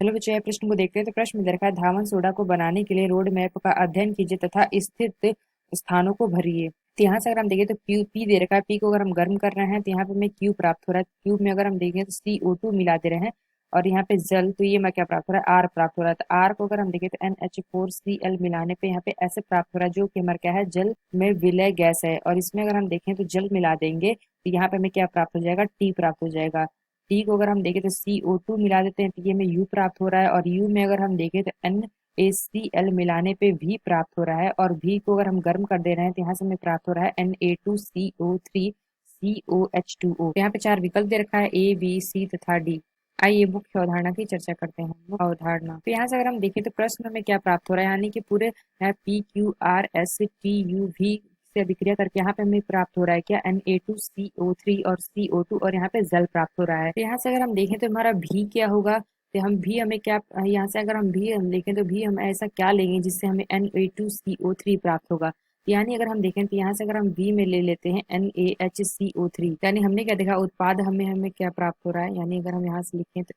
चलो बच्चों ये प्रश्न को देखते हैं। तो प्रश्न में दे रखा है, धावन सोडा को बनाने के लिए रोड मैप का अध्ययन कीजिए तथा स्थित स्थानों को भरिए। तो यहाँ से अगर हम देखें तो क्यू पी दे रखा है, पी को अगर हम गर्म कर रहे हैं तो यहाँ पे हमें क्यू प्राप्त हो रहा है। क्यू में अगर हम देखें तो CO2 मिला दे रहे हैं और यहाँ पे जल, तो ये में क्या प्राप्त हो रहा है, आर प्राप्त हो रहा है। तो आर को अगर हम देखें तो NH4Cl मिलाने पे यहाँ पे ऐसे प्राप्त हो रहा है, जो कि हमारा क्या है, जल में विलय गैस है। और इसमें अगर हम देखें तो जल मिला देंगे तो यहाँ पे हमें क्या प्राप्त हो जाएगा, टी प्राप्त हो जाएगा। टी को अगर हम देखें तो CO2 मिला देते हैं तो ये में यू प्राप्त हो रहा है। और यू में अगर हम देखें तो NaCl मिलाने पे भी प्राप्त हो रहा है। और भी को अगर हम गर्म कर दे रहे हैं तो यहाँ से हमें प्राप्त हो रहा है Na2CO3 COH2O। यहाँ पे चार विकल्प दे रखा है, A B C तथा D। आइए मुख्य अवधारणा की चर्चा करते हैं। मुख्य अवधारणा, तो यहाँ से अगर हम देखें तो प्रश्न में क्या प्राप्त हो रहा है, यानी कि पूरे PQRSTUV से अभिक्रिया करके यहाँ पे हमें प्राप्त हो रहा है क्या, Na2CO3 और CO2, और यहाँ पे जल प्राप्त हो रहा है। तो यहाँ से अगर हम देखें तो हमारा भी क्या होगा, तो हम भी हमें क्या, यहाँ से अगर हम भी हम देखें तो भी हम ऐसा क्या लेंगे जिससे हमें Na2CO3 प्राप्त होगा। यानी अगर हम देखें तो यहाँ से अगर हम बी में ले लेते हैं NaHCO3, यानी हमने क्या देखा, उत्पाद हमें हमें क्या प्राप्त हो रहा है। यानी अगर हम यहाँ से लिखें तो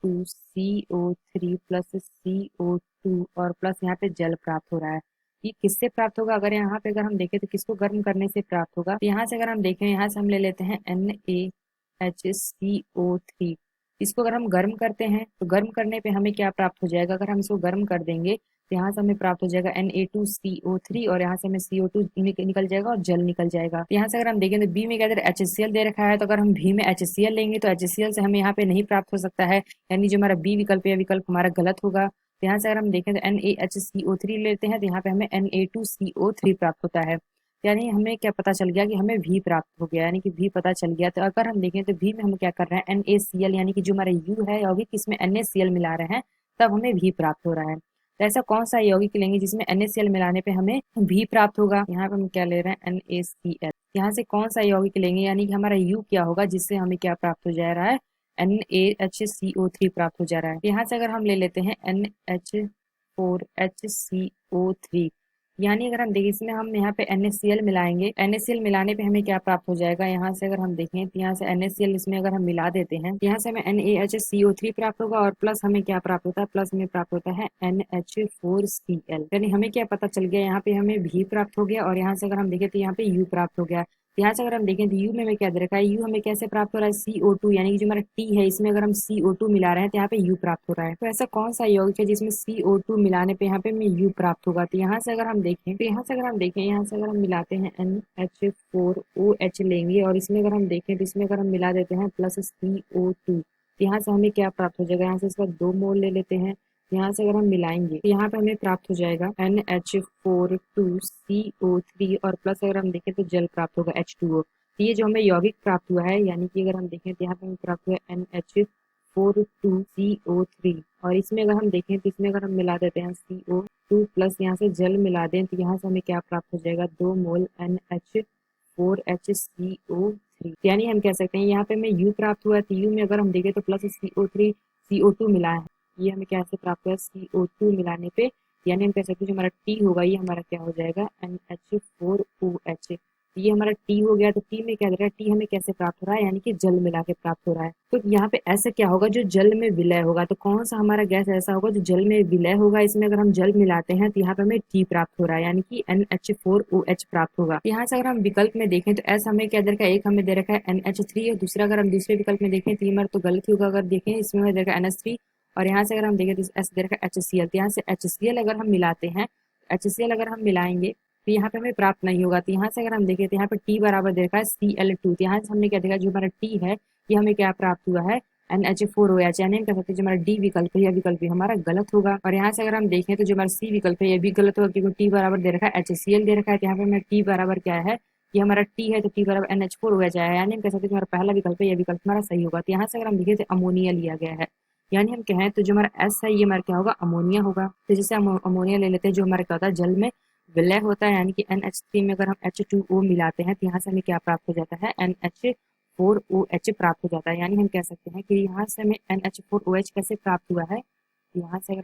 Na2CO3 प्लस CO2 और प्लस यहाँ पे जल प्राप्त हो रहा है। ये किससे प्राप्त होगा, अगर यहाँ पे अगर हम देखें तो किसको गर्म करने से प्राप्त होगा। तो यहाँ से अगर हम देखें, यहाँ से हम ले लेते हैं NaHCO3। इसको अगर हम गर्म करते हैं तो गर्म करने पे हमें क्या प्राप्त हो जाएगा, अगर हम इसको गर्म कर देंगे तो यहाँ से हमें प्राप्त हो जाएगा Na2CO3 और यहाँ से हमें CO2 निकल जाएगा और जल निकल जाएगा। तो यहाँ से अगर हम देखें तो बी में क्या दे रहा है, HCl दे रखा है। तो अगर हम भी में HCl लेंगे तो HCl से हमें यहाँ पे नहीं प्राप्त हो सकता है, यानी जो हमारा बी विकल्प है विकल्प हमारा गलत होगा। तो यहाँ से अगर हम देखें तो NaHCO3 लेते हैं तो यहाँ पे हमें Na2CO3 प्राप्त होता है। यानी हमें क्या पता चल गया कि हमें भी प्राप्त हो गया, यानी कि भी पता चल गया। तो अगर हम देखें तो भी में हम क्या कर रहे हैं, NaCl, यानी कि जो हमारा यू है यौगिक इसमें NaCl मिला रहे हैं, तब हमें भी प्राप्त हो रहा है। तो ऐसा कौन सा यौगिक लेंगे जिसमें NaCl मिलाने पे हमें भी प्राप्त होगा। यहाँ पे हम क्या ले रहे हैं, NaCl। यहाँ से कौन सा यौगिक लेंगे, यानी कि हमारा यू क्या होगा जिससे हमें क्या प्राप्त हो जा रहा है, NaHCO3 प्राप्त हो जा रहा है। यहाँ से अगर हम ले लेते हैं NH4HCO3, यानी अगर हम देखें इसमें हम यहाँ पे NaCl मिलाएंगे, NaCl मिलाने पे हमें क्या प्राप्त हो जाएगा। यहाँ से अगर हम देखें तो यहाँ से NaCl इसमें अगर हम मिला देते हैं तो यहाँ से हमें NaHCO3 प्राप्त होगा और प्लस हमें क्या प्राप्त होता है, प्लस हमें प्राप्त होता है NH4Cl। यानी हमें क्या पता चल गया, यहाँ पे हमें भी प्राप्त हो गया और यहाँ से अगर हम देखें तो यहाँ पे U प्राप्त हो गया। यहाँ से अगर हम देखें तो यू में हमें क्या दे रखा है, यू हमें कैसे प्राप्त हो रहा है, CO2, यानी कि जो हमारा टी है इसमें अगर हम CO2 मिला रहे हैं तो यहाँ पे यू प्राप्त हो रहा है। तो ऐसा कौन सा यौगिक है जिसमें CO2 मिलाने पे यहाँ पे हमें यू प्राप्त होगा। तो यहाँ से अगर हम देखें तो यहाँ से अगर हम देखें, यहाँ से अगर हम मिलाते हैं NH4OH लेंगे और इसमें अगर हम देखें तो इसमें अगर हम मिला देते हैं प्लस CO2, तो यहाँ से हमें क्या प्राप्त हो जाएगा, यहाँ से इसका 2 मोल ले लेते हैं। यहाँ से अगर हम मिलाएंगे तो यहाँ पे हमें प्राप्त हो जाएगा NH4 2CO3 और प्लस अगर हम देखें तो जल प्राप्त होगा H2O। तो ये जो हमें यौगिक प्राप्त हुआ है, यानी कि अगर हम देखें तो यहाँ पे हमें प्राप्त हुआ है NH4 2CO3 और इसमें अगर हम देखें तो इसमें अगर हम मिला देते हैं CO2 प्लस यहाँ से जल मिला दें तो यहाँ से हमें क्या प्राप्त हो जाएगा, 2 मोल NH4HCO3। यानी हम कह सकते हैं यहाँ पे हमें U प्राप्त हुआ है, तो U में अगर हम देखें तो प्लस CO2 मिला है, ये हमें कैसे प्राप्त हुआ, CO2 मिलाने पे। यानी हम कह सकते हैं जो हमारा टी होगा ये हमारा क्या हो जाएगा, NH4OH। ये हमारा टी हो गया। तो टी में क्या दे रहा है, टी हमें कैसे प्राप्त हो रहा है, यानी कि जल मिला के प्राप्त हो रहा है। तो यहाँ पे ऐसे क्या होगा, जो जल में विलय होगा। तो कौन सा हमारा गैस ऐसा होगा जो जल में विलय होगा, इसमें अगर हम जल मिलाते हैं तो यहाँ पे हमें टी प्राप्त हो रहा है, यानी कि NH4OH प्राप्त होगा। यहाँ से अगर हम विकल्प में देखें तो ऐसा हमें क्या दे रखा है, एक हमें दे रखा है NH3 और दूसरा अगर हम दूसरे विकल्प में देखें तो ये हमारा तो गलत ही होगा। अगर देखें इसमें हमें दे रखा है NH3 और यहाँ से अगर हम देखें तो ऐसे दे रखा है HCl। तो यहाँ से HCl अगर हम मिलाते हैं, HCl अगर हम मिलाएंगे तो यहाँ पे हमें प्राप्त नहीं होगा। तो यहाँ से अगर हम देखें तो यहाँ पे टी बराबर दे रखा है Cl2। तो यहाँ से हमने क्या देखा, जो हमारा टी है ये हमें क्या प्राप्त हुआ है, NH4OH। यानी हम कह सकते हैं जो हमारा डी विकल्प है यह विकल्प भी हमारा गलत होगा। और यहाँ से अगर हम देखें तो जो हमारा सी विकल्प है यह भी गलत होगा, क्योंकि टी बराबर दे रखा है HCl दे रखा है। तो यहाँ पे हमें टी बराबर क्या है, ये हमारा टी है तो टी बराबर NH4OH आया है। यानी हम कह सकते हैं जो हमारा पहला विकल्प है यह विकल्प हमारा सही होगा। तो यहाँ से अगर हम देखें तो अमोनिया लिया गया है, यानी हम कहें तो जो हमारा एस है ये हमारा क्या होगा, अमोनिया होगा। तो जैसे हम अमोनिया ले लेते हैं जो हमारा क्या होता है, जल में विलय होता है, यानी कि NH3 में अगर हम H2O मिलाते हैं तो यहाँ से हमें क्या प्राप्त हो जाता है, NH4OH प्राप्त हो जाता है। यानी हम कह सकते हैं कि यहाँ से हमें NH4OH कैसे प्राप्त हुआ है, यहाँ से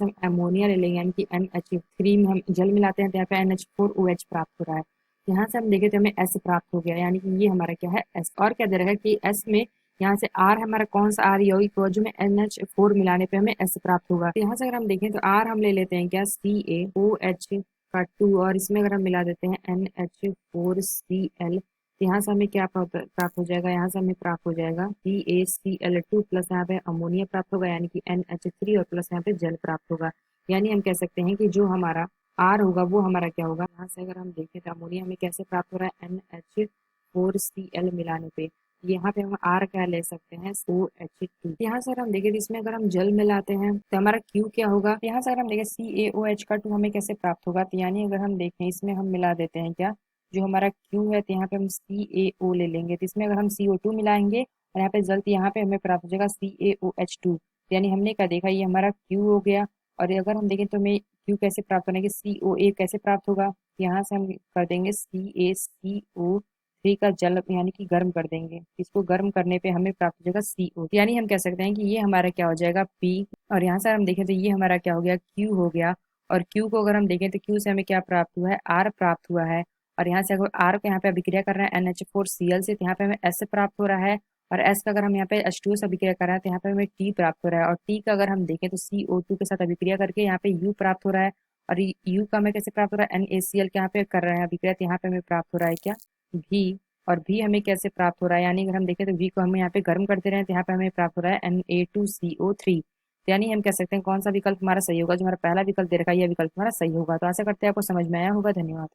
हम अमोनिया ले लेंगे, यानी कि NH3 में हम जल मिलाते हैं तो यहाँ पे NH4OH प्राप्त हो रहा है। यहाँ से हम देखें तो हमें S प्राप्त हो गया, यानी कि ये हमारा क्या है, S। और क्या दे रहा है कि S में यहाँ से आर हमारा कौन सा आर यौगिक होगा जो में NH4 मिलाने पे हमें S प्राप्त होगा। तो यहाँ से अगर हम देखें तो आर हम ले लेते हैं क्या CaOH का 2 और इसमें अगर हम मिला देते हैं NH4Cl तो यहाँ से हमें क्या प्राप्त हो जाएगा, यहाँ से हमें प्राप्त हो जाएगा CaCl2 प्लस यहाँ पे अमोनिया प्राप्त होगा यानी कि NH3 और प्लस यहाँ पे जल प्राप्त होगा। यानी हम कह सकते हैं कि जो हमारा आर होगा वो हमारा क्या होगा। यहाँ से अगर हम देखें तो अमोनिया हमें कैसे प्राप्त हो रहा है NH4Cl मिलाने पे, यहाँ पे हम आर क्या ले सकते हैं OH2। यहाँ से अगर हम देखें तो इसमें अगर हम जल मिलाते हैं तो हमारा क्यू क्या होगा। यहाँ से अगर हम देखें CaOH का 2 हमें कैसे प्राप्त होगा, तो यानी अगर हम देखें इसमें हम मिला देते हैं क्या जो हमारा क्यू है, तो यहाँ पे हम CaO ले लेंगे तो इसमें अगर हम CO2 मिलाएंगे और यहाँ पे जल तो यहाँ पे हमें प्राप्त हो जाएगा CaOH2। यानी हमने क्या देखा, ये हमारा क्यू हो गया। और अगर हम देखें तो हमें क्यू कैसे प्राप्त होने की COA कैसे प्राप्त होगा, यहाँ से हम कर देंगे CaCO3 का जल यानी कि गर्म कर देंगे, इसको गर्म करने पे हमें प्राप्त हो जाएगा CO। यानी हम कह सकते हैं कि ये हमारा क्या हो जाएगा P। और यहाँ से हम देखें तो ये हमारा क्या हो गया Q हो गया। और Q को अगर हम देखें तो Q से हमें क्या प्राप्त हुआ है, R प्राप्त हुआ है। और यहाँ से अगर R को यहाँ पे अभिक्रिया कर रहे हैं NH4Cl से तो यहाँ पे हमें S प्राप्त हो रहा है। और S का अगर हम यहाँ पे H2O से अभिक्रिया कर रहे हैं तो यहाँ पे हमें T प्राप्त हो रहा है। और T का अगर हम देखें तो CO2 के साथ अभिक्रिया करके यहाँ पे U प्राप्त हो रहा है। और U का हमें कैसे प्राप्त हो रहा है, NaCl के यहाँ पे कर रहे हैं अभिक्रिया तो यहाँ पे हमें प्राप्त हो रहा है क्या V। और भी हमें कैसे प्राप्त हो रहा है, यानी अगर हम देखें तो V को हम यहाँ पे गर्म करते रहे तो यहाँ पे हमें प्राप्त हो रहा है Na2CO3। यानी हम कह सकते हैं कौन सा विकल्प हमारा सही होगा, जो हमारा पहला विकल्प दे रखा है यह विकल्प हमारा सही होगा। तो आशा करते हैं आपको समझ में आया होगा। धन्यवाद।